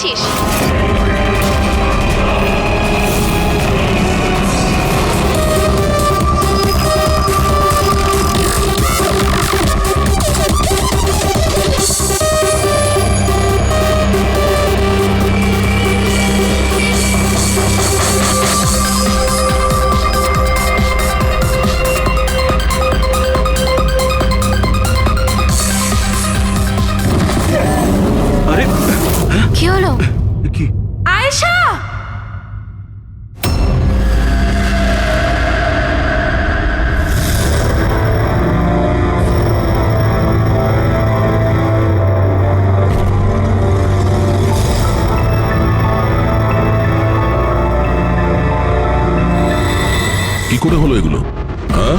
পেয়েছিস? আরে কি হলো? কি? আয়েশা! কি করে হলো এগুলো? হ্যাঁ,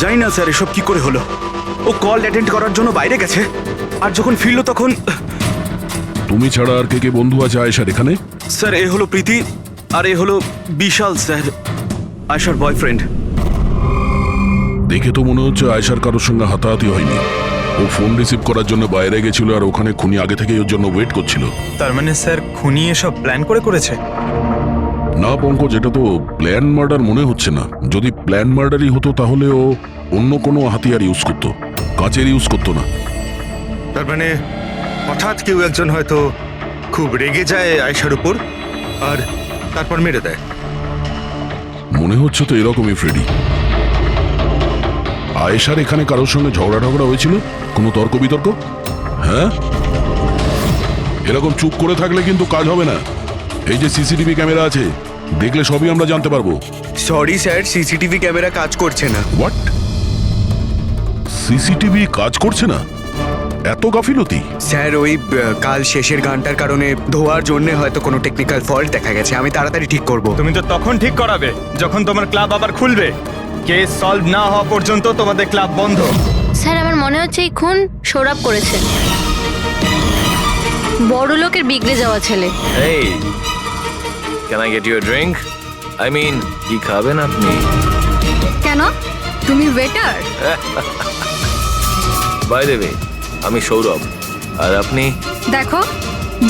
জানি না স্যার এসব কি করে হলো। ও কল অ্যাটেন্ড করার জন্য বাইরে গেছে, আর যখন ফিরলো তখন তুমি ছাড়া আর কে কে বন্ধু আছে আয়েশার এখানে? স্যার এ হলো প্রীতি, আর এ হলো বিশাল স্যার, আয়েশার বয়ফ্রেন্ড। দেখে তো মনে হচ্ছে আয়েশার কারোর সঙ্গে হাতাহাতি হয়নি। ও ফোন রিসিভ করার জন্য বাইরে গেছিল, আর ওখানে খুনি আগে থেকেই ওর জন্য ওয়েট করছিল। তার মানে স্যার খুনি এসব প্ল্যান করে করেছে? না পঙ্কজ, এটা তো প্ল্যান মার্ডার মনে হচ্ছে না। যদি প্ল্যান মার্ডারই হতো তাহলে ও অন্য কোনো হাতিয়ার ইউজ করতো, কাচের ইউজ করতো না। তার মানে হঠাৎ কেউ একজন হয়তো খুব রেগে যায় আয়েশার উপর, আর তারপর মেরে দেয়। মনে হচ্ছে তো এরকমই ফ্রেডি। আয়েশার এখানে কারোর সঙ্গে ঝগড়া হয়েছিল? কোনো তর্ক বিতর্ক? হ্যাঁ, এরকম চুপ করে থাকলে কিন্তু কাজ হবে না। এই যে সিসিটিভি ক্যামেরা আছে, দেখলে সবই আমরা জানতে পারবো। সরি স্যার, সিসিটিভি ক্যামেরা কাজ করছে না। হোয়াট? সিসিটিভি কাজ করছে না? এত গাফিলতি? স্যার ওই কাল শেষের গানটার কারণে ধোয়ার জন্য হয়তো কোনো টেকনিক্যাল ফল্ট দেখা গেছে। আমি তাড়াতাড়ি ঠিক করব। তুমি তো তখন ঠিক করাবে যখন তোমার ক্লাব আবার খুলবে। কেস সলভ না হওয়া পর্যন্ত তোমাদের ক্লাব বন্ধ। স্যার আমার মনে হচ্ছে এই খুন সৌরভ করেছে। বড় লোকের বিগড়ে যাওয়া ছেলে। Hey, can I get you a drink? I mean, কি খাবেন আপনি? কেন? তুমি ওয়েটার? By the way, আমি সৌরভ, আর আপনি? দেখো,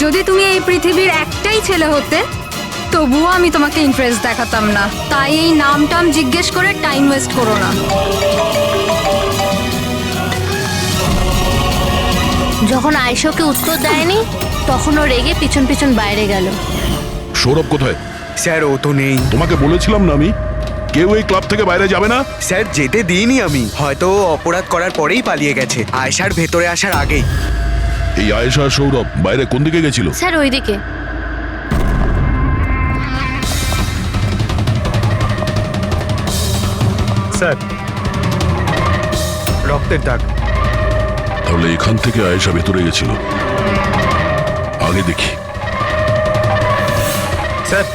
যদি তুমি এই পৃথিবীর একটাই ছেলে হতে তবুও আমি তোমাকে ইন্টারেস্ট দেখাতাম না। তাই এই নামটাম জিজ্ঞেস করে টাইম ওয়েস্ট করো না। যখন আয়েশাকে উত্তর দেয়নি তখন ও রেগে পিছন পিছন বাইরে গেল। সৌরভ কোথায়? স্যার ও তো নেই। তোমাকে বলেছিলাম না আমি, কেউ এই ক্লাব থেকে বাইরে যাবে না। স্যার যেতে দিইনি আমি। হয়তো ও অপরাধ করার পরেই পালিয়ে গেছে, আয়েশার ভেতরে আসার আগেই। এই আয়েশা আর সৌরভ বাইরে কোন দিকে গেছিল? স্যার ওইদিকে। স্যার, রক্তের দাগ। তাহলে এখান থেকে আয়েশা ভেতরে গেছিল। আগে দেখি। স্যার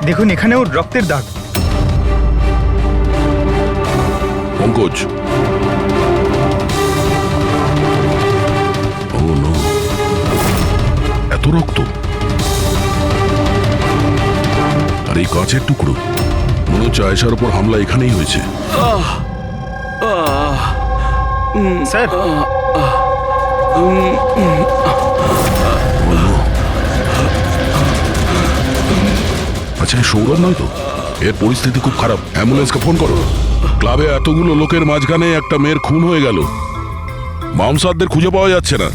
দেখুন, এখানেও রক্তের দাগ। পঙ্কজ, ও নো, এত রক্ত! আর এই কাচের টুকরো, মনে হচ্ছে আয়েশার উপর হামলা এখানেই হয়েছে। স্যার আচ্ছা, সৌরভ নয় তো? এর পরিস্থিতি খুব খারাপ। অ্যাম্বুলেন্সকে ফোন করো। ক্লাবে এতগুলো লোকের মাঝখানে একটা মেয়ের খুন হয়ে গেল। মামসাদদের খুঁজে পাওয়া যাচ্ছে না।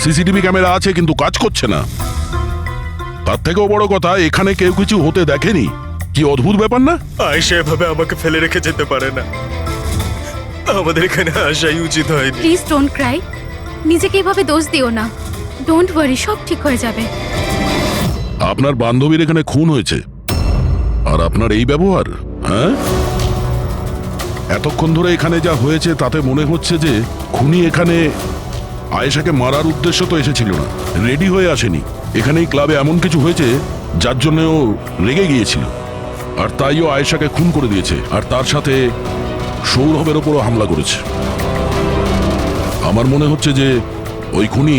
সিসিটিভি ক্যামেরা আছে কিন্তু কাজ করছে না। তার থেকেও বড় কথা, এখানে কেউ কিছু হতে দেখেনি। কি অদ্ভুত ব্যাপার না? আয়েশা এভাবে আমাকে ফেলে রেখে যেতে পারে না। আমাদের এখানে আসাই উচিত হয়নি। Please don't Cry. নিজেকে এভাবে দোষ দিও না। ডোন্ট ওয়ারি, সব ঠিক হয়ে যাবে। আপনার বান্ধবীর এখানে খুন হয়েছে, আর আপনার এই ব্যবহার? হ্যাঁ, এতক্ষণ ধরে এখানে যা হয়েছে তাতে মনে হচ্ছে যে খুনি এখানে আয়েশাকে মারার উদ্দেশ্য তো এসেছিল না, রেডি হয়ে আসেনি। এখানেই ক্লাবে এমন কিছু হয়েছে যার জন্য ও রেগে গিয়েছিল, আর তাই ও আয়েশাকে খুন করে দিয়েছে, আর তার সাথে সৌরভের ওপরও হামলা করেছে। আমার মনে হচ্ছে যে ওই খুনি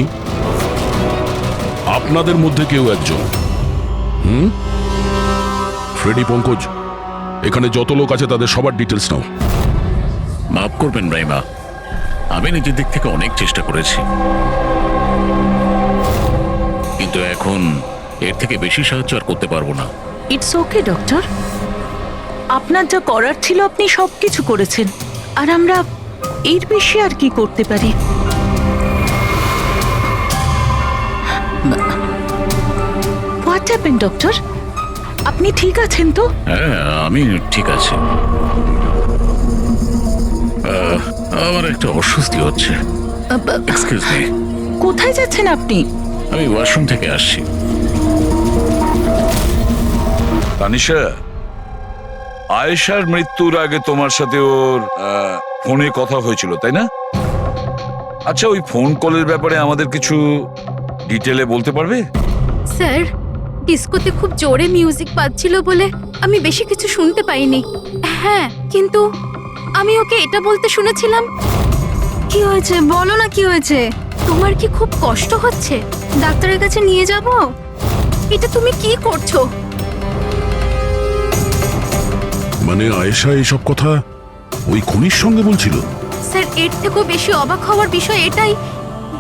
আপনাদের মধ্যে কেউ একজন। ফ্রেডি, পঙ্কজ, এখানে যত লোক আছে তাদের সবার ডিটেলস নাও। মাফ করবেন রাইমা, আমি নিজের দিক থেকে অনেক চেষ্টা করেছি। কিন্তু এখন এর থেকে বেশি সাহায্য আর করতে পারবো না। ইটস ওকে ডক্টর, আপনার যা করার ছিল আপনি সবকিছু করেছেন, আর আমরা এর বেশি আর কি করতে পারি? What happen doctor? আপনি ঠিক আছেন তো? হ্যাঁ, আমি ঠিক আছি। আমার একটা অস্বস্তি হচ্ছে। এক্সকিউজ মি, কোথায় যাচ্ছেন আপনি? আমি ওয়াশরুম থেকে আসছি। তানিশা, আয়েশার মৃত্যুর আগে তোমার সাথে ওর ফোনে কথা হয়েছিল, তাই না? আচ্ছা, ওই ফোন কলের ব্যাপারে আমাদের কিছু ডিটেলে বলতে পারবে? স্যার, ডিস্কোতে খুব জোরে মিউজিক বাজছিল বলে আমি বেশি কিছু শুনতে পাইনি। হ্যাঁ, কিন্তু আমি ওকে এটা বলতে শুনেছিলাম, কি হয়েছে বলো না, কি হয়েছে? তোমার কি খুব কষ্ট হচ্ছে? ডাক্তারের কাছে নিয়ে যাব? এটা তুমি কি করছো? মানে আয়েশা এইসব কথা ওই খুনির সঙ্গে বলছিল? স্যার, এর থেকেও বেশি অবাক হওয়ার বিষয় এটাই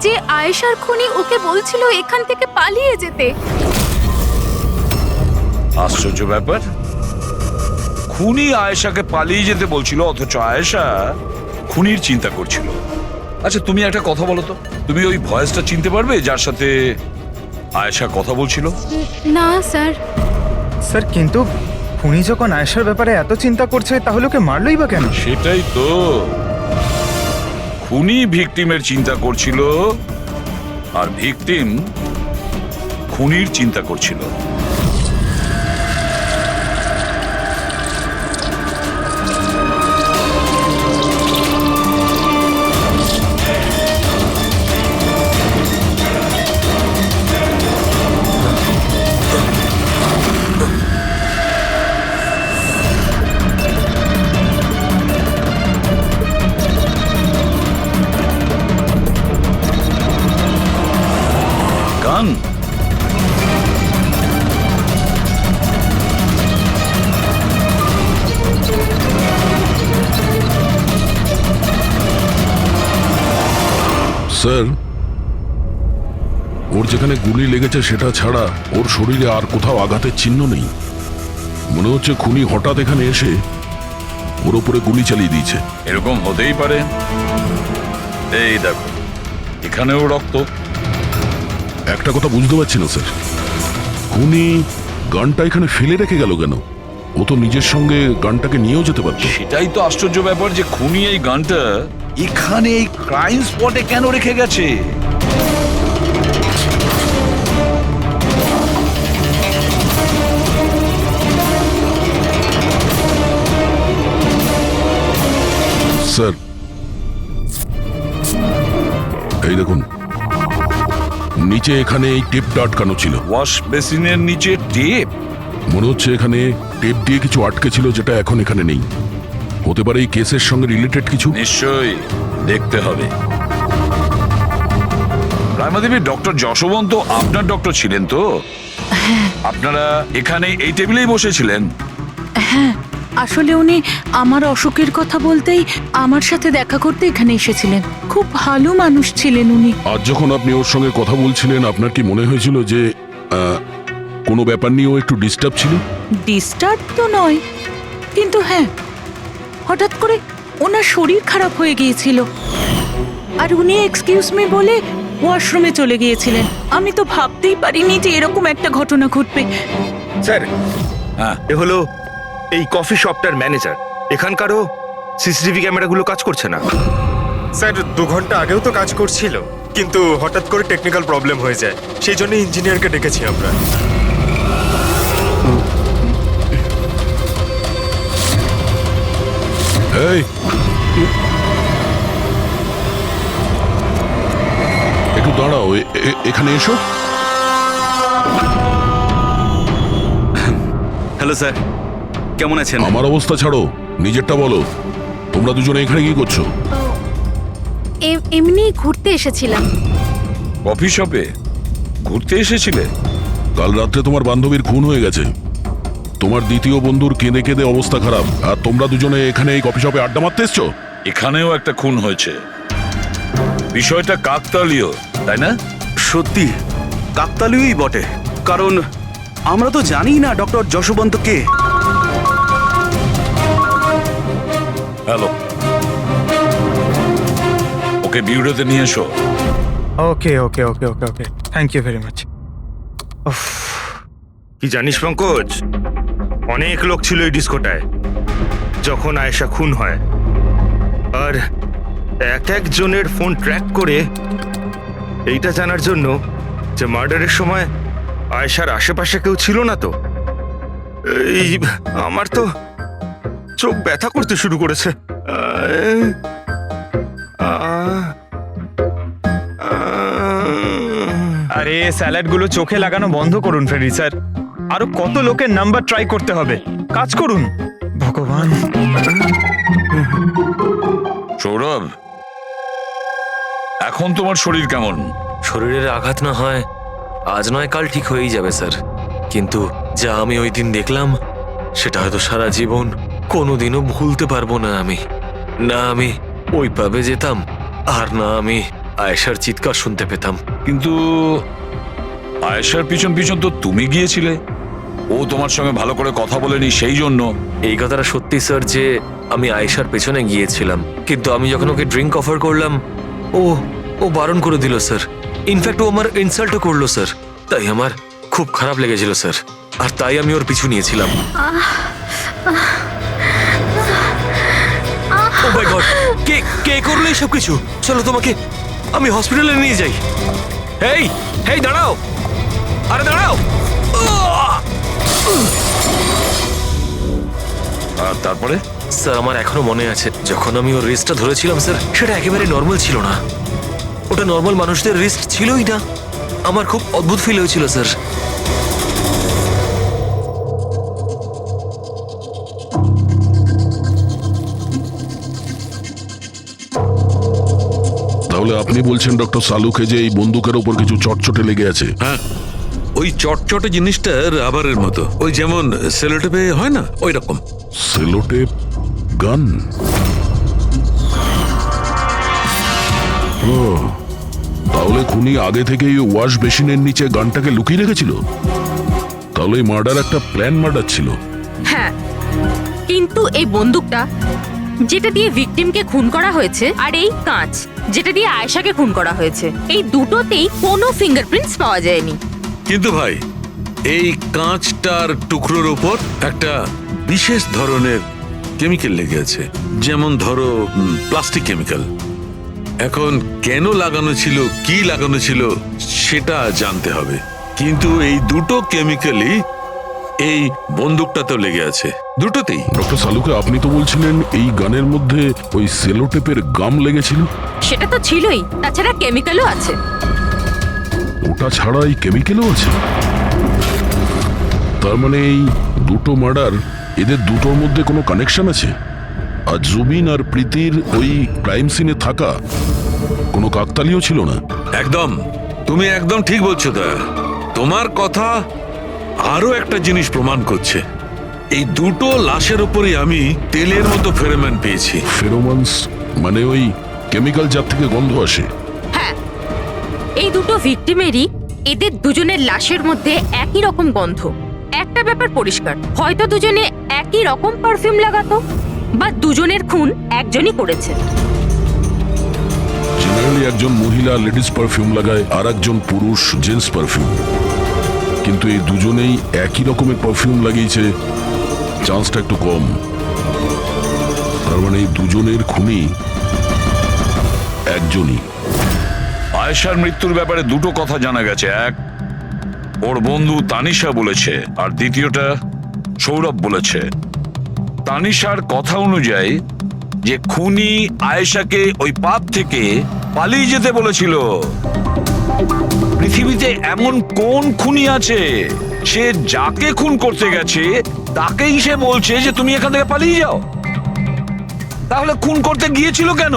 যে আয়েশার খুনি ওকে বলছিল এখান থেকে পালিয়ে যেতে। আশ্চর্য ব্যাপার, খুনি আয়েশাকে পালিয়ে যেতে বলছিল অথচ আয়েশা খুনির চিন্তা করছিল। আচ্ছা, তুমি একটা কথা বলো তো, তুমি ওই ভয়েসটা চিনতে পারবে যার সাথে আয়েশা কথা বলছিল? না স্যার। স্যার, কিন্তু খুনি যখন আয়েশার ব্যাপারে এত চিন্তা করছে তাহলে ওকে মারলই বা কেন? সেটাই তো, খুনি ভিকটিমের চিন্তা করছিল আর ভিকটিম খুনির চিন্তা করছিল। গান? স্যার, ওর যেখানে গুলি লেগেছে সেটা ছাড়া ওর শরীরে আর কোথাও আঘাতের চিহ্ন নেই। মনে হচ্ছে খুনি হঠাৎ এখানে এসে ওর উপরে গুলি চালিয়ে দিয়েছে। এরকম হতেই পারে। এই দেখো, এখানেও রক্ত। একটা কথা বুঝতে পারছি না স্যার, খুনি গানটা এখানে ফেলে রেখে গেল কেন? ও তো নিজের সঙ্গে গানটাকে নিয়েও যেতে পারত। সেটাই তো আশ্চর্য ব্যাপার যে খুনি এই গানটা এখানে এই ক্রাইম স্পটে কেন রেখে গেছে। স্যার, এই দেখুন, নিচে এখানে এই টেপটা আটকানো ছিল। ওয়াশ বেসিনের নিচে টেপ? মনে হচ্ছে এখানে টেপ দিয়ে কিছু আটকে ছিল যেটা এখন এখানে নেই। হতে পারে এই কেসের সঙ্গে রিলেটেড কিছু। নিশ্চয়ই দেখতে হবে। রায়মাদেবী, ডক্টর যশবন্ত আপনার ডক্টর ছিলেন তো? আপনারা এখানে এই টেবিলেই বসেছিলেন? হ্যাঁ, আসলে উনি আমার অসুখের কথা বলতেই আমার সাথে দেখা করতে এখানে এসেছিলেন। খুব ভালো মানুষ ছিলেন উনি। আজ যখন আপনি ওর সঙ্গে কথা বলছিলেন, আপনার কি মনে হয়েছিল যে কোনো ব্যাপার নিয়ে ও একটু ডিস্টার্ব ছিল? ডিস্টার্ব তো নয়, কিন্তু হ্যাঁ, হঠাৎ করে ওনার শরীর খারাপ হয়ে গিয়েছিল আর উনি এক্সকিউজ মি বলে ওয়াশরুমে চলে গিয়েছিলেন। আমি তো ভাবতেই পারিনি যে এরকম একটা ঘটনা ঘটবে। স্যার, হ্যাঁ, এ হলো এই কফি শপটার ম্যানেজার। এখানকারও সিসিটিভি ক্যামেরাগুলো কাজ করছে না। স্যার, 2 ঘন্টা আগেও তো কাজ করছিল, কিন্তু হঠাৎ করে টেকনিক্যাল প্রবলেম হয়ে যায়, সেই জন্য ইঞ্জিনিয়ারকে ডেকেছি আমরা। এই, একটু দাঁড়াও, এখানে এসো। হ্যালো স্যার, কেমন আছেন? আমার অবস্থা ছাড়ো, নিজেরটা বলো। তোমরা দুজনে এখানে কি করছো? এমনি ঘুরতে এসেছিলাম। কফি শপে ঘুরতে এসেছিলে? কাল রাত্রে তোমার বান্ধবীর খুন হয়ে গেছে। তোমার দ্বিতীয় বন্ধুর কেঁদে কেঁদে অবস্থা খারাপ, আর তোমরা দুজনে এখানে এই কফি শপে আড্ডা মারতে এসছো? এখানেও একটা খুন হয়েছে। বিষয়টা কাকতালীয়, তাই না? সত্যি কাকতালীয়ই বটে, কারণ আমরা তো জানি না ডক্টর যশবন্ত কে। হ্যালো, ওকে বিউরোতে নিয়ে এসো। Okay okay okay okay okay thank you very much. কি জানিস পঙ্কজ, অনেক লোক ছিল এই ডিস্কোটায় যখন আয়েশা খুন হয়, আর এক একজনের ফোন ট্র্যাক করে এইটা জানার জন্য যে মার্ডারের সময় আয়েশার আশেপাশে কেউ ছিল না। তো এই আমার তো চোখ ব্যথা করতে শুরু করেছে। আরে স্যালাডগুলো চোখে লাগানো বন্ধ করুন ফ্রেডি স্যার। আরো কত লোকের নাম্বার ট্রাই করতে হবে, কাজ করুন ভগবান। সৌরভ, এখন তোমার শরীর কেমন? শরীরের আঘাত না হয় আজ নয় কাল ঠিক হয়েই যাবে স্যার, কিন্তু যা আমি ওই দিন দেখলাম সেটা হয়তো সারা জীবন কোনোদিনও ভুলতে পারবো না আমি। না আমি ওই পাবে যেতাম, আর না আমি আয়েশার চিৎকার শুনতে পেতাম। কিন্তু আয়েশার পিছন পিছন তো তুমি গিয়েছিলে, ও তোমার সঙ্গে ভালো করে কথা বলেনি সেই জন্য। এই কথাটা সত্যি স্যার যে আমি আয়েশার পেছনে গিয়েছিলাম, কিন্তু আমি যখন ওকে ড্রিঙ্ক অফার করলাম ও বারণ করে দিল স্যার। ইনফ্যাক্ট ও আমার ইনসাল্টও করলো স্যার, তাই আমার খুব খারাপ লেগেছিল স্যার, আর তাই আমি ওর পিছু নিয়েছিলাম। ও মাই গড, কে করলো এইসব কিছু? চলো তোমাকে আমি হসপিটালে নিয়ে যাই। হেই দাঁড়াও, আরে দাঁড়াও। আর তারপরে? স্যার আমার এখনো মনে আছে যখন আমি ওর রিস্টটা ধরেছিলাম স্যার, সেটা একেবারে নর্মাল ছিল না, ওটা নর্মাল মানুষদের রিস্ট ছিলই না। আমার খুব অদ্ভুত ফিল হয়েছিল স্যার। তাহলে আপনি বলছেন ডক্টর সালুকে যে এই বন্দুকের ওপর কিছু চটচটে লেগে আছে? হ্যাঁ, ওই চটচটে জিনিসটা রাবারের মতো, ওই যেমন সেলোটেপে হয় না, ওই রকম। সেলোটেপ গান? ও, তাহলে খুনি আগে থেকেই ওয়াশ বেসিনের নিচে গানটাকে লুকিয়ে রেখেছিল। তাহলে মার্ডার একটা প্ল্যান মার্ডার ছিল। হ্যাঁ, কিন্তু এই বন্দুকটা যেটা দিয়ে ভিকটিমকে খুন করা হয়েছে, আর এই কাঁচ যেটা দিয়ে আয়েশাকে খুন করা হয়েছে, এই দুটোতেই কোনো ফিঙ্গারপ্রিন্টস পাওয়া যায়নি। কিন্তু ভাই, এই কাঁচটার টুকরোর উপর একটা বিশেষ ধরনের কেমিক্যাল লেগে আছে, যেমন ধরো প্লাস্টিক কেমিক্যাল। এখন কেন লাগানো ছিল, কি লাগানো ছিল সেটা জানতে হবে, কিন্তু এই দুটো কেমিক্যালই এই বন্দুকটাতেও লেগে আছে, দুটোতেই। ডক্টর সালুকে, আপনি তো বলছিলেন এই গানের মধ্যে ওই সেলোটেপের গাম লেগেছিল। সেটা তো ছিলই, তাছাড়া কেমিক্যালও আছে। ওটা ছাড়া এই কেমিক্যালও আছে? তার মানে এই দুটো মার্ডার, এদের দুটোর মধ্যে কোনো কানেকশন আছে? আর জুবিন আর প্রীতির ওই ক্রাইম সিনে থাকা কোনো কাকতালীয় ছিল না? একদম, তুমি একদম ঠিক বলছো দয়া। তোমার কথা আরো একটা জিনিস প্রমাণ করছে, এই দুটো লাশের উপরই আমি তেলের মতো ফেরোমন পেয়েছি। ফেরোমনস মানে ওই কেমিক্যাল যার থেকে গন্ধ আসে? হ্যাঁ, এই দুটো ভিকটিমেরই এদের দুজনের লাশের মধ্যে একই রকম গন্ধ। একটা ব্যাপার পরিষ্কার, হয়তো দুজনে একই রকম পারফিউম লাগাতো, বা দুজনের খুন একজনই করেছে। জেনারেলি একজন মহিলা লেডিস পারফিউম লাগায়, আর একজন পুরুষ জেন্টস পারফিউম, কিন্তু এই দুজনেই একই রকমের পারফিউম লাগিয়েছে, চান্সটা একটু কম। তার মানে এই দুজনের খুনি একজনই। আয়েশার মৃত্যুর ব্যাপারে দুটো কথা জানা গেছে, এক ওর বন্ধু তানিশা বলেছে, আর দ্বিতীয়টা সৌরভ বলেছে। তানিশার কথা অনুযায়ী যে খুনি আয়েশাকে ওই পাপ থেকে পালিয়ে যেতে বলেছিল। পৃথিবীতে এমন কোন খুনি আছে সে যাকে খুন করতে গেছে তাকেই সে বলছে যে তুমি এখান থেকে পালিয়ে যাও? তাহলে খুন করতে গিয়েছিল কেন?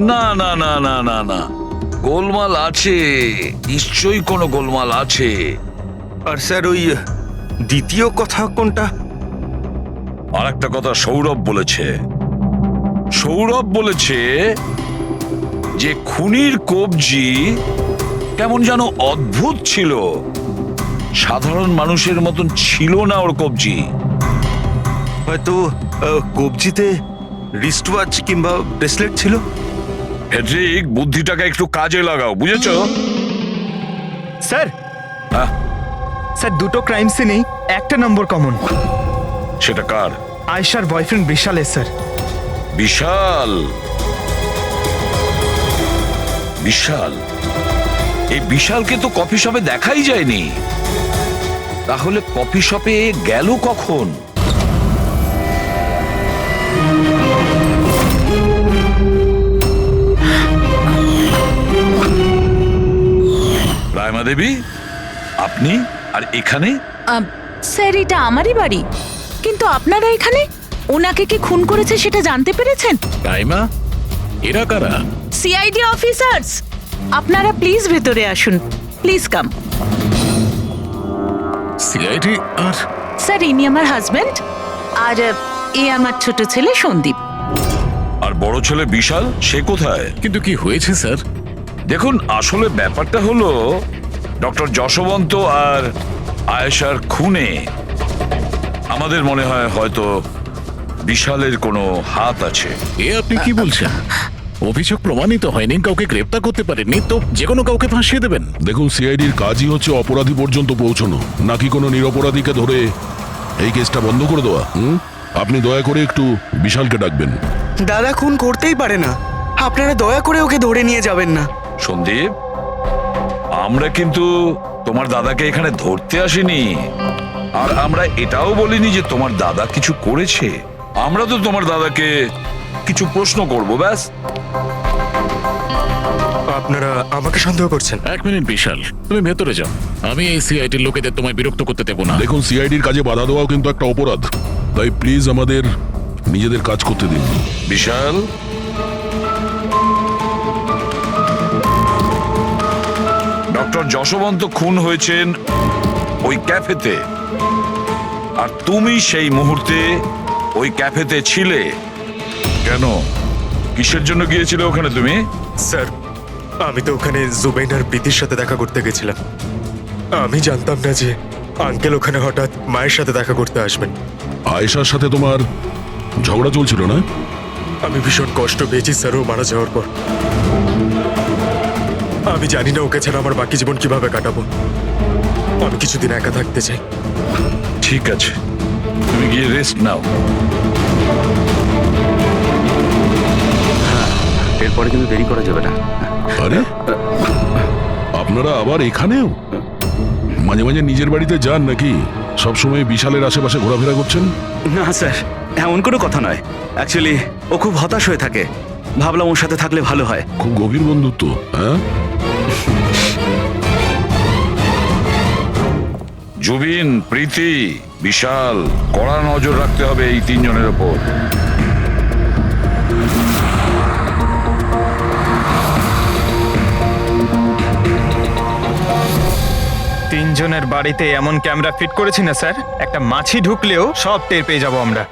না না না না না না, গোলমাল আছে, নিশ্চয়ই কোনো গোলমাল আছে। আর স্যার ওই দ্বিতীয় কথা কোনটা? আর একটা কথা সৌরভ বলেছে। সৌরভ বলেছে যে খুনির কবজি কেমন যেন অদ্ভুত ছিল, সাধারণ মানুষের মতন ছিল না ওর কবজি। হয়তো কবজিতে রিস্ট ওয়াচ কিংবা ব্রেসলেট ছিল। হেড্রিক, বুদ্ধিটাকে একটু কাজে লাগাও, বুঝেছো? স্যার হ্যাঁ, স্যার দুটো ক্রাইম সিনেই একটা নম্বর কমন। সেটা কার? আয়েশার বয়ফ্রেন্ড বিশালের স্যার। বিশাল? বিশাল? এই বিশালকে তো কফি শপে দেখাই যায়নি, তাহলে কফি শপে গেল কখন? রায়মা দেবী, আপনি আর এখানে? স্যার এটা আমারই বাড়ি, কিন্তু আপনারা এখানে? ওনাকে কি খুন করেছে সেটা জানতে পেরেছেন? রাইমা, এরা কারা? CID officers. আপনারা প্লিজ ভেতরে আসুন, প্লিজ কাম। সিআইডি? আর স্যার ইনি আমার হাজবেন্ড, আর এ আমার ছোট ছেলে সন্দীপ। আর বড় ছেলে বিশাল, সে কোথায়? কিন্তু কি হয়েছে স্যার? দেখুন, আসলে ব্যাপারটা হলো ডক্টর যশবন্ত আর আয়েশার খুনে আমাদের মনে হয় হয়তো বিশালের কোনো হাত আছে। এ আপনি কি বলছেন? অভিযোগ প্রমাণিত হয়নি, কাউকে গ্রেপ্তার করতে পারেননি, তো যে কোনো কাউকে ফাঁসিয়ে দেবেন? দেখুন, সিআইডির কাজই হচ্ছে অপরাধী পর্যন্ত পৌঁছানো, নাকি কোনো নিরপরাধীকে ধরে এই কেসটা বন্ধ করে দেওয়া। আপনি দয়া করে একটু বিশালকে ডাকবেন। দাদা খুন করতেই পারে না, আপনারা দয়া করে ওকে ধরে নিয়ে যাবেন না। সন্দীপ, আমরা কিন্তু তোমার দাদাকে এখানে ধরতে আসিনি, আর আমরা এটাও বলিনি যে তোমার দাদা কিছু করেছে। আমরা তো তোমার দাদাকে কিছু প্রশ্ন করব, ব্যাস। আপনারা আমাকে সন্দেহ করছেন? এক মিনিট বিশাল, তুমি ভেতরে যাও। আমি এই সিআইডির লোকেদের তোমায় বিরক্ত করতে দেবো না। দেখুন, সিআইডির কাজে বাধা দেওয়াও কিন্তু একটা অপরাধ, তাই প্লিজ আমাদের নিজেদের কাজ করতে দিন। বিশাল, ডক্টর যশবন্ত খুন হয়েছেন ওই ক্যাফেতে, আর তুমি সেই মুহূর্তে ওই ক্যাফেতে ছিলে। কেন, কিসের জন্য গিয়েছিলে ওখানে তুমি? স্যার, আমি তো ওখানে জুবাইন আর প্রীতির সাথে দেখা করতে গেছিলাম। আমি জানতাম না যে আঙ্কেল ওখানে হঠাৎ মায়ের সাথে দেখা করতে আসবেন। আয়েশার সাথে তোমার ঝগড়া চলছিল না? আমি ভীষণ কষ্ট পেয়েছি স্যার ও মারা যাওয়ার পর। আমি জানি না ওকে ছাড়া আমার বাকি জীবন কিভাবে কাটাবো। আমি কিছুদিন একা থাকতে চাই। ঠিক আছে, তুমি গিয়ে রেস্ট নাও। এরপরে কিন্তু দেরি করা যাবে না। আরে, আপনারা আবার এখানেও? মাঝে মাঝে নিজের বাড়িতে যান নাকি? সবসময় বিশালের আশেপাশে ঘোরাফেরা করছেন? না স্যার, এমন কোনো কথা নয়। অ্যাকচুয়ালি ও খুব হতাশ হয়ে থাকে, ভাবলাম ওর সাথে থাকলে ভালো হয়। খুব গভীর বন্ধুত্ব, হ্যাঁ? জুবিন, প্রীতি, বিশাল, কড়া নজর রাখতে হবে এই তিনজনের ওপর। তিনজনের বাড়িতে এমন ক্যামেরা ফিট করেছি না স্যার, একটা মাছি ঢুকলেও সব টের পেয়ে যাবো আমরা।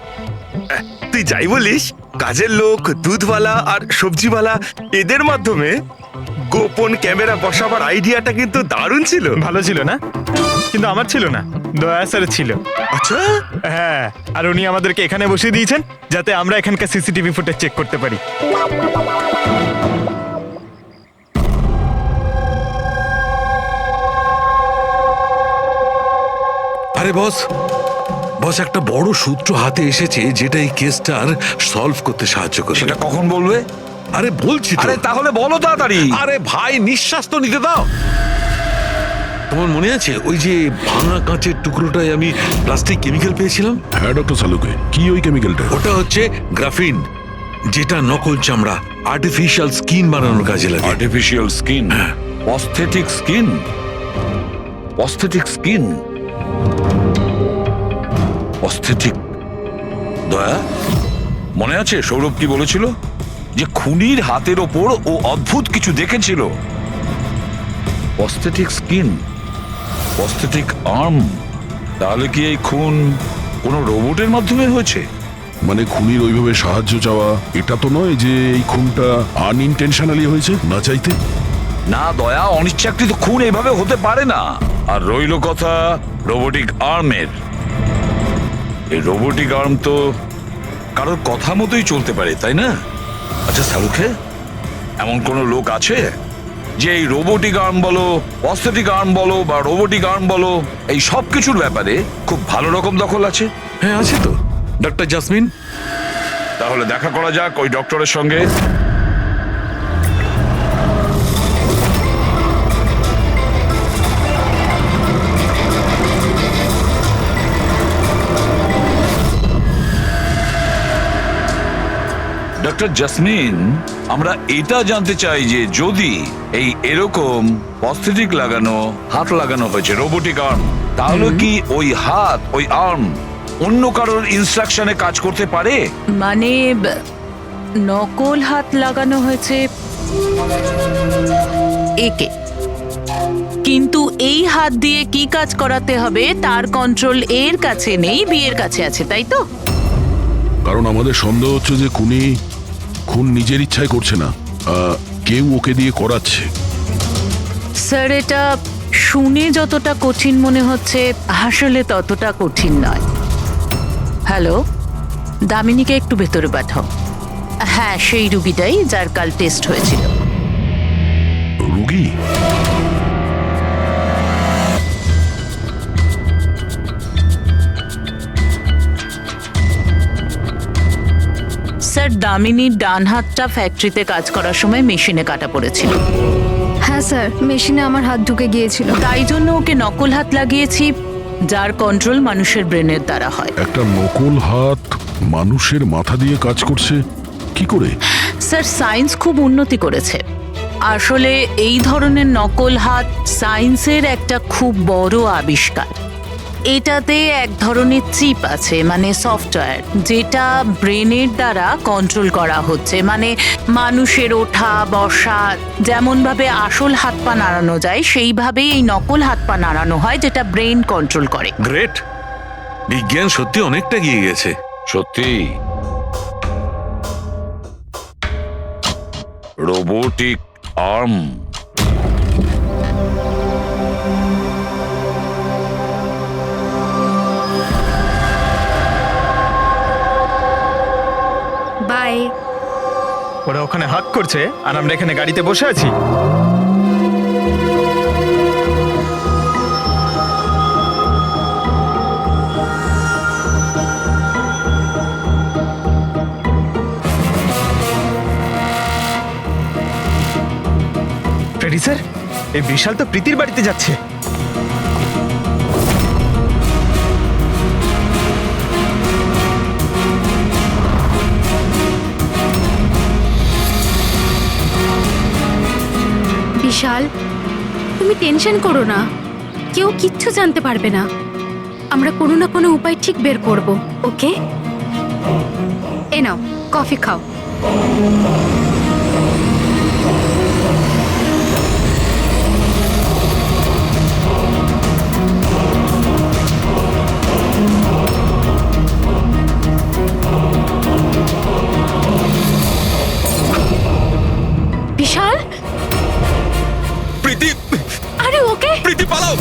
তুই যাই বলিস, কাজের লোক, দুধওয়ালা আর সবজিওয়ালা, এদের মাধ্যমে গোপন ক্যামেরা বসাবার আইডিয়াটা কিন্তু দারুণ ছিল। ভালো ছিল না? কিন্তু আমার ছিল না, দয়া স্যার ছিল। আচ্ছা, হ্যাঁ, আর উনি আমাদেরকে এখানে বসিয়ে দিয়েছেন যাতে আমরা এখানকার সিসিটিভি ফুটেজ চেক করতে পারি। আরে বস, বস একটা বড় সূত্র হাতে এসেছে যেটা এই কেসটার সলভ করতে সাহায্য করবে। সেটা কখন বলবে? আরে বলছি তো। আরে তাহলে বলো তাড়াতাড়ি। আরে ভাই, নিঃশ্বাস তো নিতে দাও। তোমার মনে আছে ওই যে ভাঙা কাঁচের টুকরোটায় আমি প্লাস্টিক কেমিক্যাল পেয়েছিলাম? হ্যাঁ ডক্টর সালুকে, কি ওই কেমিক্যালটা? ওটা হচ্ছে গ্রাফিন, যেটা নকল চামড়া, আর্টিফিশিয়াল স্কিন বানানোর কাজে লাগে। Artificial skin? Prosthetic skin? Prosthetic skin? Prosthetic? দয়া, মনে আছে সৌরভ কি বলেছিল? যে খুনির হাতের ওপর ও অদ্ভুত কিছু দেখেছিল। Prosthetic skin, prosthetic arm. তাহলে কি এই খুন কোনো রোবটের মাধ্যমে হয়েছে? মানে খুনির ওইভাবে সাহায্য চাওয়া এটা তো নয় যে এই খুনটা আনইনটেনশনালি হয়েছে, না চাইতে? না দয়া, অনিচ্ছাকৃত খুন এভাবে হতে পারে না। আর রইল কথা রোবোটিক আর্মের, এই রোবোটিক আর্ম তো কারোর কথা মতোই চলতে পারে, তাই না? আচ্ছা সারুখে, এমন কোনো লোক আছে যে এই রোবোটিক আর্ম বলো, অস্থেটিক আর্ম বলো বা রোবোটিক আর্ম বলো, এই সব কিছুর ব্যাপারে খুব ভালো রকম দখল আছে? হ্যাঁ আছে তো, ডক্টর জাসমিন। তাহলে দেখা করা যাক ওই ডক্টরের সঙ্গে। ডক্টর জাসমিন, আমরা এটা জানতে চাই যে যদি এই এরকম প্রস্থেটিক লাগানো হাত লাগানো হয়েছে রোবোটিক আর্ম, তাহলে কি ওই হাত ওই আর্ম অন্য কারোর ইনস্ট্রাকশনে কাজ করতে পারে? মানে নকল হাত লাগানো হয়েছে একে, কিন্তু এই হাত দিয়ে কি কাজ করাতে হবে তার কন্ট্রোল এর কাছে নেই, বিয়ের কাছে আছে, তাই তো? কারণ আমাদের সন্দেহ হচ্ছে যে খুন নিজের ইচ্ছায় করছে না, কেউ ওকে দিয়ে করাচ্ছে। স্যার, এটা শুনে যতটা কঠিন মনে হচ্ছে আসলে ততটা কঠিন নয়। হ্যালো, দামিনীকে একটু ভেতরে পাঠাও। হ্যাঁ, সেই রুগীটাই যার কাল টেস্ট হয়েছিল। রুগী? স্যার, দামিনীর ডান হাতটা ফ্যাক্টরিতে কাজ করার সময় মেশিনে কাটা পড়েছিল। হ্যাঁ স্যার, মেশিনে আমার হাত ঢুকে গিয়েছিল। তাই জন্য ওকে নকল হাত লাগিয়েছি, যার কন্ট্রোল মানুষের ব্রেনের দ্বারা হয়। একটা নকল হাত মানুষের মাথা দিয়ে কাজ করছে কি করে? স্যার, সায়েন্স খুব উন্নতি করেছে। আসলে এই ধরনের নকল হাত সায়েন্সের একটা খুব বড় আবিষ্কার। এটাতে এক ধরনের চিপ আছে, মানে সফটওয়্যার, যেটা ব্রেনের দ্বারা কন্ট্রোল করা হচ্ছে। মানে মানুষের ওঠা বসা যেমনভাবে আসল হাত পা নাড়ানো যায়, সেইভাবেই এই নকল হাত পা নাড়ানো হয়, যেটা ব্রেন কন্ট্রোল করে। গ্রেট, বিজ্ঞান সত্যি অনেকটা এগিয়ে গেছে। সত্যি রোবোটিক আর্ম। বাই। ওরা ওখানে হাত করছে আর আমরা এখানে গাড়িতে বসে আছি। ফ্রেডি স্যার, এই বিশাল তো প্রীতির বাড়িতে যাচ্ছে। বিশাল, তুমি টেনশন করো না, কেউ কিচ্ছু জানতে পারবে না। আমরা কোনো না কোনো উপায় ঠিক বের করব, ওকে? এ নাও, কফি খাও। বিশাল, প্রীতি, আরে ওকে। প্রীতি পালাও।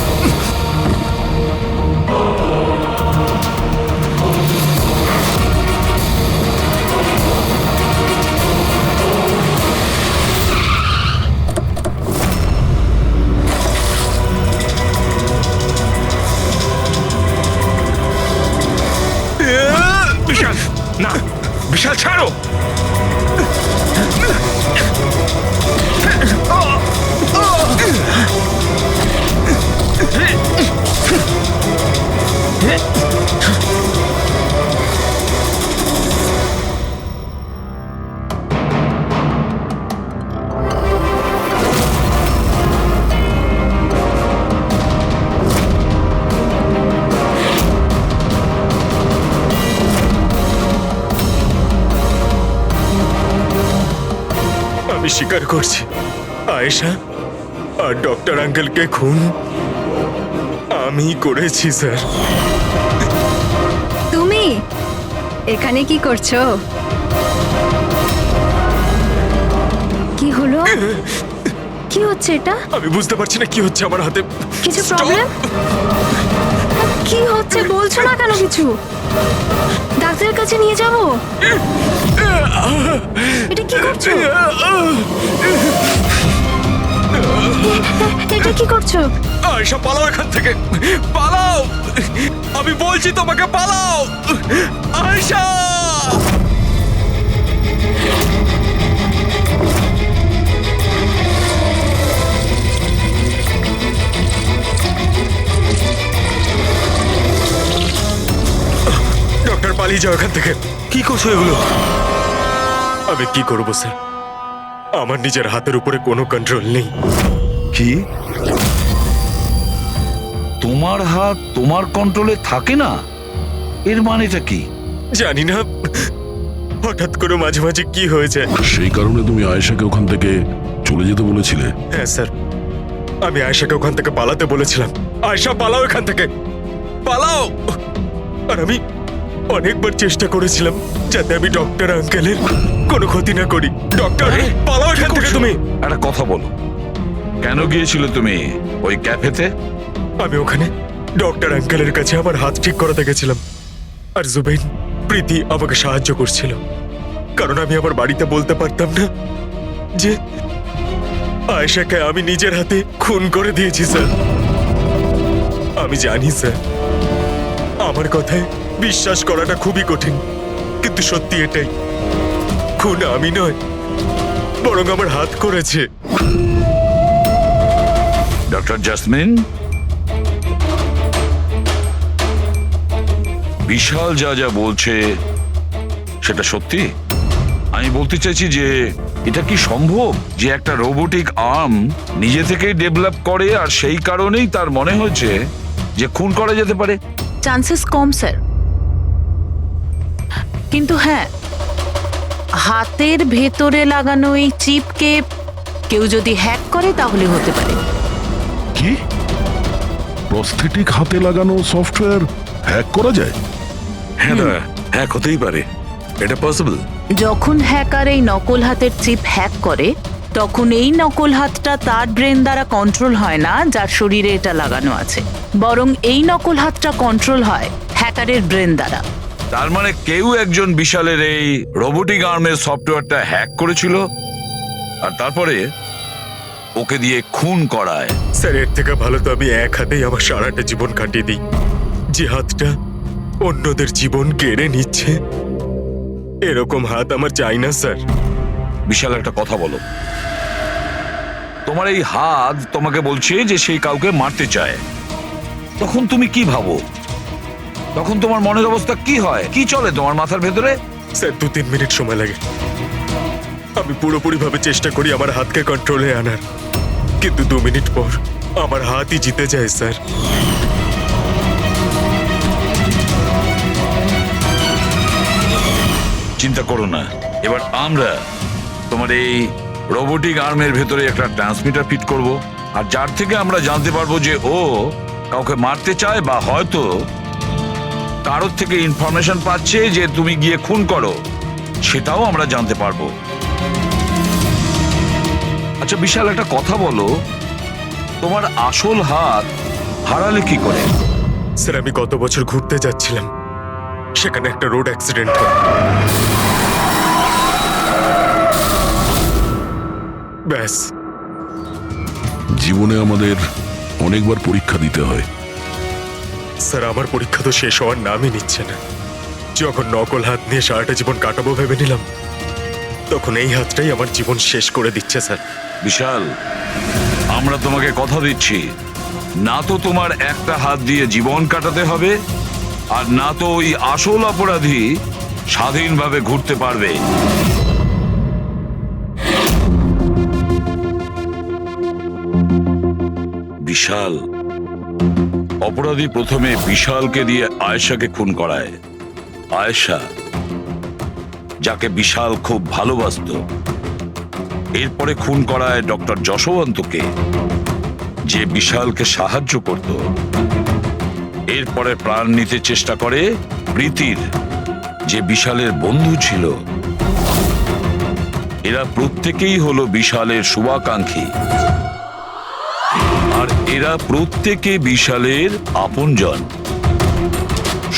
বিশাল, না বিশাল ছাড়ো। আমি স্বীকার করছি, আয়েশা আর ডক্টর আঙ্কেলকে খুন আমি করেছি স্যার। তুমি এখানে কি করছো? কি হলো? কি কি হচ্ছে এটা? আমি বুঝতে পারছি না কি হচ্ছে আমার হাতে। কিছু প্রবলেম? কি হচ্ছে বলছো না কেন কিছু? ডাক্তারের কাছে নিয়ে যাব? এটা কি করছো? এটা কি করছো? আয়েশা পালাও এখান থেকে, পালাও, আমি বলছি তোমাকে পালাও আয়েশা। ডক্টর পালিয়ে যাও এখান থেকে। কি করছো এগুলো? আমি কি করবো স্যার, আমার নিজের হাতের উপরে কোনো কন্ট্রোল নেই। কি তোমার হাত তোমার কন্ট্রোলে থাকে না? এর মানেটা কি? জানি না, হঠাৎ করে মাঝে মাঝে কি হয়ে যায়। সেই কারণে তুমি আয়েশাকে ওখান থেকে চলে যেতে বলেছিলে? হ্যাঁ স্যার, আমি আয়েশাকে ওখান থেকে পালাতে বলেছিলাম। আয়েশা পালাও এখান থেকে, পালাও। আর আমি অনেকবার চেষ্টা করেছিলাম যাতে আমি ডক্টর আঙ্কেলের কোনো ক্ষতি না করি। ডক্টর, পালাও এখান থেকে তুমি। একটা কথা বলো, কেন গিয়েছিলে তুমি ওই ক্যাফেতে? আমি ওখানে ডক্টর আঙ্কেলের কাছে আমার হাত ঠিক করাতে গেছিলাম, আর জুবেইন, প্রীতি আমাকে সাহায্য করছিল, কারণ আমি আমার বাড়িতে বলতে পারতাম না যে আয়েশাকে আমি নিজের হাতে খুন করে দিয়েছি স্যার। আমি জানি স্যার, আমার কথায় বিশ্বাস করাটা খুবই কঠিন, কিন্তু সত্যি এটাই, খুন আমি নয়, বরং আমার হাত করেছে। ডক্টর জাসমিন, বিশাল যা যা বলছে সেটা সত্যি? আমি বলতে চাইছি যে এটা কি সম্ভব যে একটা রোবোটিক আর্ম নিজে থেকেই ডেভেলপ করে আর সেই কারণেই তার মনে হয়েছে যে খুন করা যেতে পারে? চান্সেস কম স্যার, কিন্তু হ্যাঁ, হাতের ভেতরে লাগানো এই চিপকে কেউ যদি হ্যাক করে তাহলে হতে পারে। কি? প্রস্থেটিক হাতে লাগানো সফটওয়্যার হ্যাক করা যায়? হ্যাঁ দাদা, হ্যাক হতেই পারে, এটা পসিবল। যখন হ্যাকার এই নকল হাতের চিপ হ্যাক করে, তখন এই নকল হাতটা তার ব্রেন দ্বারা কন্ট্রোল হয় না যার শরীরে এটা লাগানো আছে, বরং এই নকল হাতটা কন্ট্রোল হয় হ্যাকারের ব্রেন দ্বারা। তার মানে কেউ একজন বিশালের এই রোবোটিক আর্মের সফটওয়্যারটা হ্যাক করেছিল আর তারপরে ওকে দিয়ে খুন করায়। স্যার, এর থেকে ভালো তো আমি এক হাতেই আমার সারাটা জীবন কাটিয়ে দিই। যে হাতটা অন্যদের জীবন কেড়ে নিচ্ছে, এরকম হাত আমার চাই না স্যার। বিশাল, একটা কথা বলো, তোমার এই হাত তোমাকে বলছে যে সেই কাউকে মারতে চায়, তখন তুমি কি ভাবো? তখন তোমার মনের অবস্থা কি হয়? কি চলে তোমার মাথার ভেতরে? স্যার, 2-3 মিনিট সময় লাগে। আমি পুরোপুরি ভাবে চেষ্টা করি আমার হাতকে কন্ট্রোলে আনার, কিন্তু 2 মিনিট পর আমার হাতই জিতে যায় স্যার। চিন্তা করো না, এবার আমরা তোমার এই রোবোটিক আর্মের ভেতরে একটা ট্রান্সমিটার ফিট করব, আর যার থেকে আমরা জানতে পারবো যে ও কাউকে মারতে চায় বা হয়তো কারোর থেকে ইনফরমেশন পাচ্ছে যে তুমি গিয়ে খুন করো, সেটাও আমরা জানতে পারবো। আচ্ছা বিশাল, একটা কথা বলো, তোমার আসল হাত হারালে কি করে? স্যার, আমি গত বছর ঘুরতে যাচ্ছিলাম, সেখানে একটা রোড অ্যাক্সিডেন্ট হয়। ব্যাস। জীবনে আমাদের অনেকবার পরীক্ষা দিতে হয়। স্যার, আমার পরীক্ষা তো শেষ হওয়ার নামই নিচ্ছে না। যখন নকল হাত নিয়ে সারাটা জীবন কাটাবো ভেবে নিলাম, তখন এই হাতটাই আমার জীবন শেষ করে দিচ্ছে স্যার। বিশাল, আমরা তোমাকে কথা দিচ্ছি, না তো তোমার একটা হাত দিয়ে জীবন কাটাতে হবে, আর না তো ওই আসল অপরাধী স্বাধীনভাবে ঘুরতে পারবে। বিশাল, অপরাধী প্রথমে বিশালকে দিয়ে আয়েশাকে খুন করায়। আয়েশা, যাকে বিশাল খুব ভালোবাসতো, এরপরে খুন করায় ডক্টর যশবন্তকে, যে বিশালকে সাহায্য করত। এরপরে প্রাণ নিতে চেষ্টা করে প্রীতির, যে বিশালের বন্ধু ছিল। এরা প্রত্যেকেই হলো বিশালের শুভাকাঙ্ক্ষী। আর এরা প্রত্যেকে বিশালের আপনজন,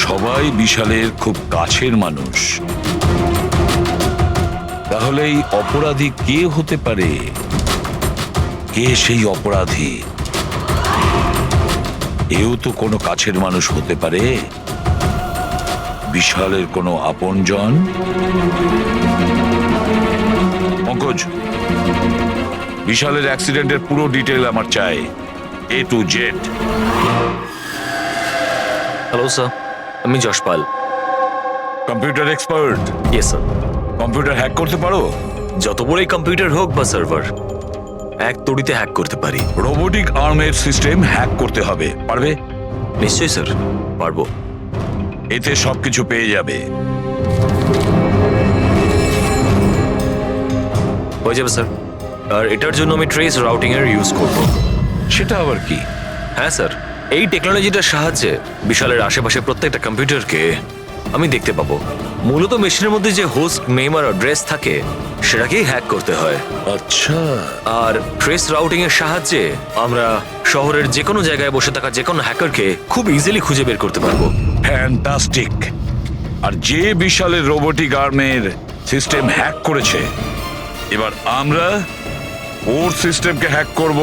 সবাই বিশালের খুব কাছের মানুষ। তাহলে এই অপরাধী কে হতে পারে? কে সেই অপরাধী? এও তো কোনো কাছের মানুষ হতে পারে, বিশালের কোনো আপনজন। পঙ্কজ, বিশালের অ্যাক্সিডেন্টের পুরো ডিটেল আমার চাই, A to Z। Hello sir, আমি Jaspal. Computer expert? Yes sir. Computer hack করতে পারো? যত বড়ই কম্পিউটার হোক বা সার্ভার, এক তড়িতে হ্যাক করতে পারি। রোবোটিক আর্মের সিস্টেম হ্যাক করতে হবে, পারবে? নিশ্চয়ই স্যার, পারবো। এতে সবকিছু পেয়ে যাবে। হয়ে যাবে স্যার। আর এটার জন্য আমি ট্রেস রাউটিং এর ইউজ করব। সেটা আবার কি? হ্যাঁ স্যার, এই টেকনোলজিটার সাহায্যে বিশালের আশেপাশে প্রত্যেকটা কম্পিউটারকে আমি দেখতে পাবো। মূলত মেশিনের মধ্যে যে হোস্ট নেম আর অ্যাড্রেস থাকে সেটাকেই হ্যাক করতে হয়। আচ্ছা। আর ট্রেস রাউটিং এর সাহায্যে আমরা শহরের যে কোনো জায়গায় বসে থাকা যে কোনো হ্যাকারকে খুব ইজিলি খুঁজে বের করতে পারবো। ফ্যান্টাস্টিক। আর যে বিশালের রোবোটিক আর্মের সিস্টেম হ্যাক করেছে, এবার আমরা ওর সিস্টেমকে হ্যাক করব।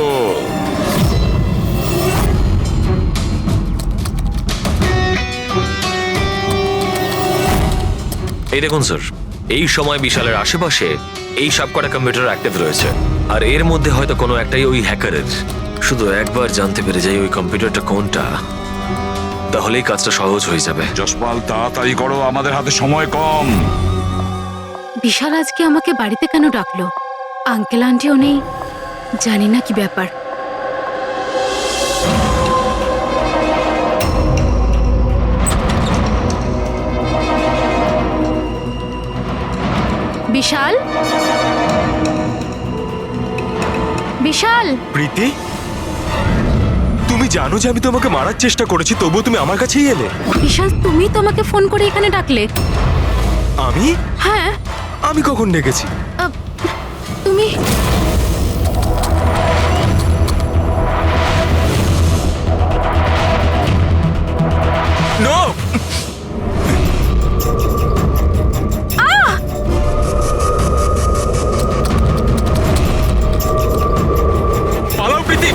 এই দেখুন স্যার, এই সময় বিশালের আশেপাশে এই সব কটা কম্পিউটার অ্যাক্টিভ রয়েছে, আর এর মধ্যে হয়তো কোনো একটাই ওই হ্যাকারের। শুধু একবার জানতে পেরে যাই ওই কম্পিউটারটা কোনটা, তাহলেই কাজটা সহজ হয়ে যাবে। যশপাল, তাড়াতাড়ি করো, আমাদের হাতে সময় কম। বিশাল আজকে আমাকে বাড়িতে কেন ডাকলো? আঙ্কেল আন্টিও নেই, জানি না কি ব্যাপার। বিশাল, বিশাল। প্রীতি, তুমি জানো যে আমি তোমাকে মারার চেষ্টা করেছি, তবুও তুমি আমার কাছেই এলে। বিশাল, তুমি তো আমাকে ফোন করে এখানে ডাকলে। আমি? হ্যাঁ। আমি কখন ডেকেছি? তুমি নো! পালাও প্রীতি!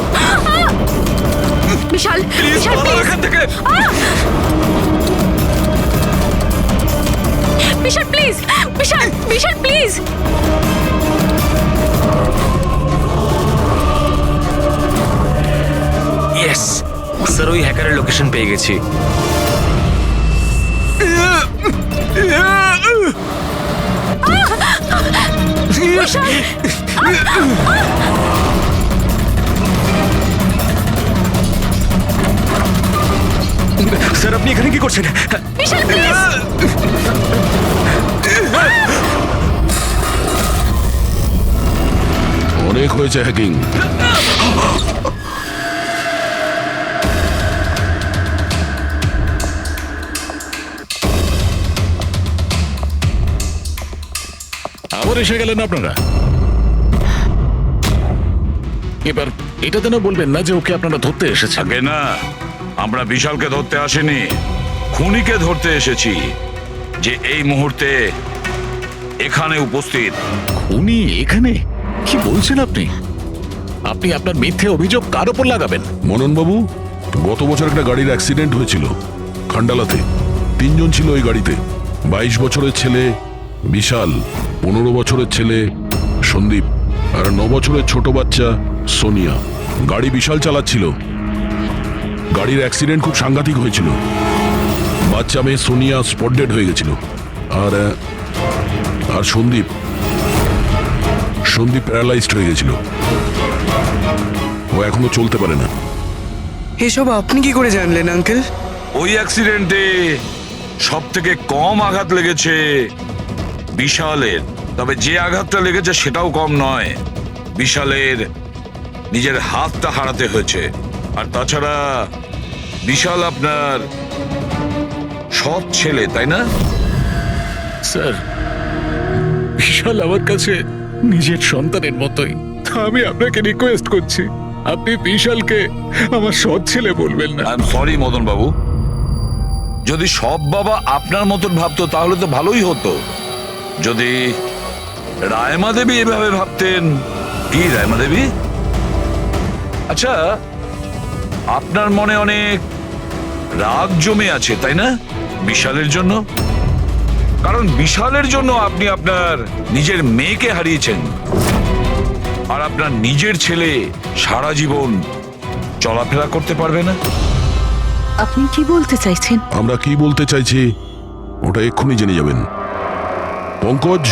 বিশাল, প্লিজ বিশাল, পালাও এখান থেকে! Vishal please, Vishal, Vishal please. Yes sir, ওই হ্যাকারের লোকেশন পেয়ে গেছি। বিশাল, স্যার, আপনি এখানে কি করছেন? বিশাল প্লিজ। অনেক হয়েছে হ্যাকিং। আবার এসে গেলেন আপনারা। এবার এটা যেন বলবেন না যে ওকে আপনারা ধরতে এসেছেন। আগে না, আমরা বিশালকে ধরতে আসিনি, খুনিকে ধরতে এসেছি, যে এই মুহূর্তে এখানে উপস্থিত। খুনি এখানে? কি বলছেন আপনি? আপনি আপনার মিথ্যে অভিযোগ কার ওপর লাগাবেন? মনন বাবু, গত বছর একটা গাড়ির অ্যাক্সিডেন্ট হয়েছিল খান্ডালাতে। 3 জন ছিল ওই গাড়িতে। 22 বছরের ছেলে বিশাল, 15 বছরের ছেলে সন্দীপ, আর 9 বছরের ছোট বাচ্চা সোনিয়া। গাড়ি বিশাল চালাচ্ছিল। গাড়ির অ্যাক্সিডেন্ট খুব সাংঘাতিক হয়েছিল। বাচ্চা মেয়ে সোনিয়া স্পট ডেড হয়ে গেছিল। আর আর সন্দীপ প্যারালাইজড হয়ে গেছিল। ও এখনো চলতে পারে না। এসব আপনি কি করে জানলেন আঙ্কেল? ওই অ্যাক্সিডেন্টে সব থেকে কম আঘাত লেগেছে বিশালের, তবে যে আঘাতটা লেগেছে সেটাও কম নয়। বিশালের নিজের হাতটা হারাতে হয়েছে। আর তাছাড়া বিশাল আপনার সৎ ছেলে, তাই না? স্যার, বিশাল আমার কাছে নিজের সন্তানের মতোই। আমি আপনাকে রিকোয়েস্ট করছি, আপনি বিশালকে আমার সৎ ছেলে বলবেন না। আই এম সরি মদন বাবু, যদি সব বাবা আপনার মতন ভাবতো তাহলে তো ভালোই হতো। যদি রায়মা দেবী এভাবে ভাবতেন। কি রায়মা দেবী? আচ্ছা, আপনার মনে অনেক রাগ জমে আছে তাই না বিশালের জন্য? কারণ বিশালের জন্য আপনি আপনার নিজের মেয়েকে হারিয়েছেন, আর আপনার নিজের ছেলে সারা জীবন চলাফেরা করতে পারবে না। আপনি কি বলতে চাইছেন? আমরা কি বলতে চাইছি ওটা এক্ষুনি জেনে যাবেন। পঙ্কজ,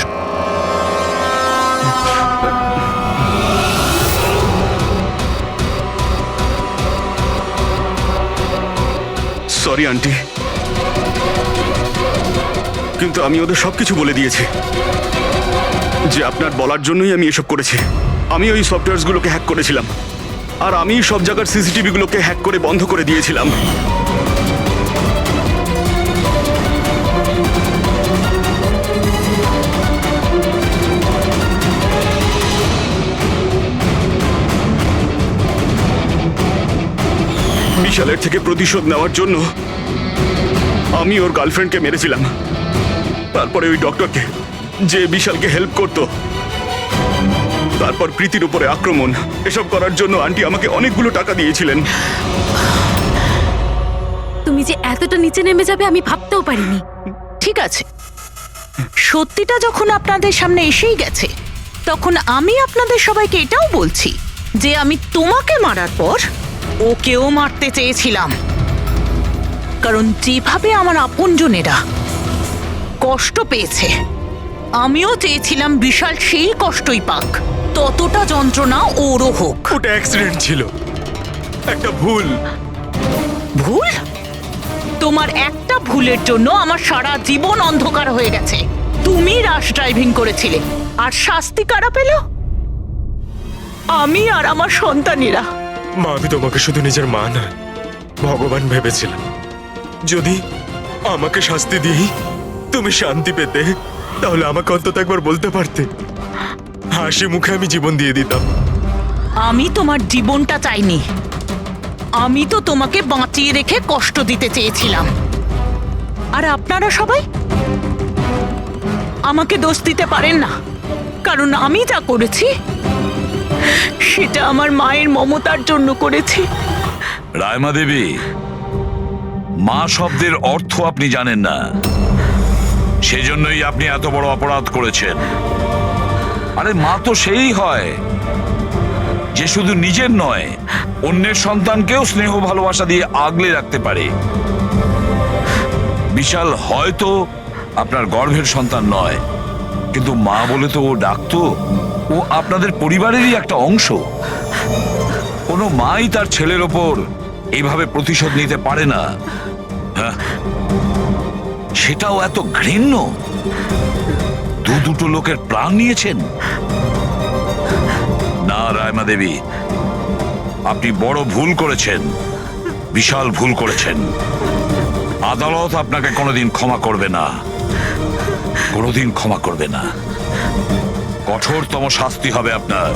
সরি আন্টি, কিন্তু আমি ওদের সবকিছু বলে দিয়েছি যে আপনার বলার জন্যই আমি এসব করেছি। আমি ওই সফটওয়্যারগুলোকে হ্যাক করেছিলাম, আর আমি সব জায়গার সিসিটিভি গুলোকে হ্যাক করে বন্ধ করে দিয়েছিলাম। বিশালের থেকে প্রতিশোধ নেওয়ার জন্য আমি ওর গার্লফ্রেন্ডকে মেরেছিলাম। তারপরে ওই ডক্টরকে, যে বিশালকে হেল্প করত, তারপর প্রীতির উপরে আক্রমণ। এসব করার জন্য আন্টি আমাকে অনেকগুলো টাকা দিয়েছিলেন। তুমি যে এতটা নিচে নেমে যাবে আমি ভাবতেও পারিনি। ঠিক আছে, সত্যিটা যখন আপনাদের সামনে এসেই গেছে, তখন আমি আপনাদের সবাইকে এটাও বলছি যে আমি তোমাকে মারার পর ওকেও মারতে চেয়েছিলাম। কারণ যেভাবে আমার আপনজনেরা কষ্ট পেয়েছে, আমিও চেয়েছিলাম বিশাল সেই কষ্টই পাক, ততটা যন্ত্রণা ওরও হোক। ওটা অ্যাক্সিডেন্ট ছিল, একটা ভুল। ভুল? তোমার একটা ভুলের জন্য আমার সারা জীবন অন্ধকার হয়ে গেছে। তুমি রাশ ড্রাইভিং করেছিলে, আর শাস্তি কারা পেল? আমি আর আমার সন্তানেরা। মা, আমি তোমাকে শুধু নিজের মা নয়, ভগবান ভেবেছিলাম। যদি আমাকে শাস্তি দিই তুমি শান্তি পেতে, তাহলে আমাকে অন্তত একবার বলতে পারতে। হাসি মুখে আমি জীবন দিয়ে দিতাম। আমি তোমার জীবনটা চাইনি, আমি তো তোমাকে বাঁচিয়ে রেখে কষ্ট দিতে চেয়েছিলাম। আর আপনারা সবাই আমাকে দোষ দিতে পারেন না, কারণ আমি যা করেছি সেটা আমার মায়ের মমতার জন্য করেছি। রায়মা দেবী, মা শব্দের অর্থ আপনি জানেন না, সেজন্যই আপনি এত বড় অপরাধ করেছেন। আরে মা তো সেই হয় যে শুধু নিজের নয়, অন্যের সন্তানকেও স্নেহ ভালোবাসা দিয়ে আগলে রাখতে পারে। বিশাল হয়তো আপনার গর্ভের সন্তান নয়, কিন্তু মা বলে তো ও ডাকতো। ও আপনাদের পরিবারেরই একটা অংশ। কোনো মাই তার ছেলের ওপর এইভাবে প্রতিশোধ নিতে পারে না। হ্যাঁ, সেটাও এত ঘৃণ্য। দুটো লোকের প্রাণ নিয়েছেন। না রায়মা দেবী, আপনি বড় ভুল করেছেন, বিশাল ভুল করেছেন। আদালত আপনাকে কোনোদিন ক্ষমা করবে না, কোনোদিন ক্ষমা করবে না। কঠোরতম শাস্তি হবে আপনার।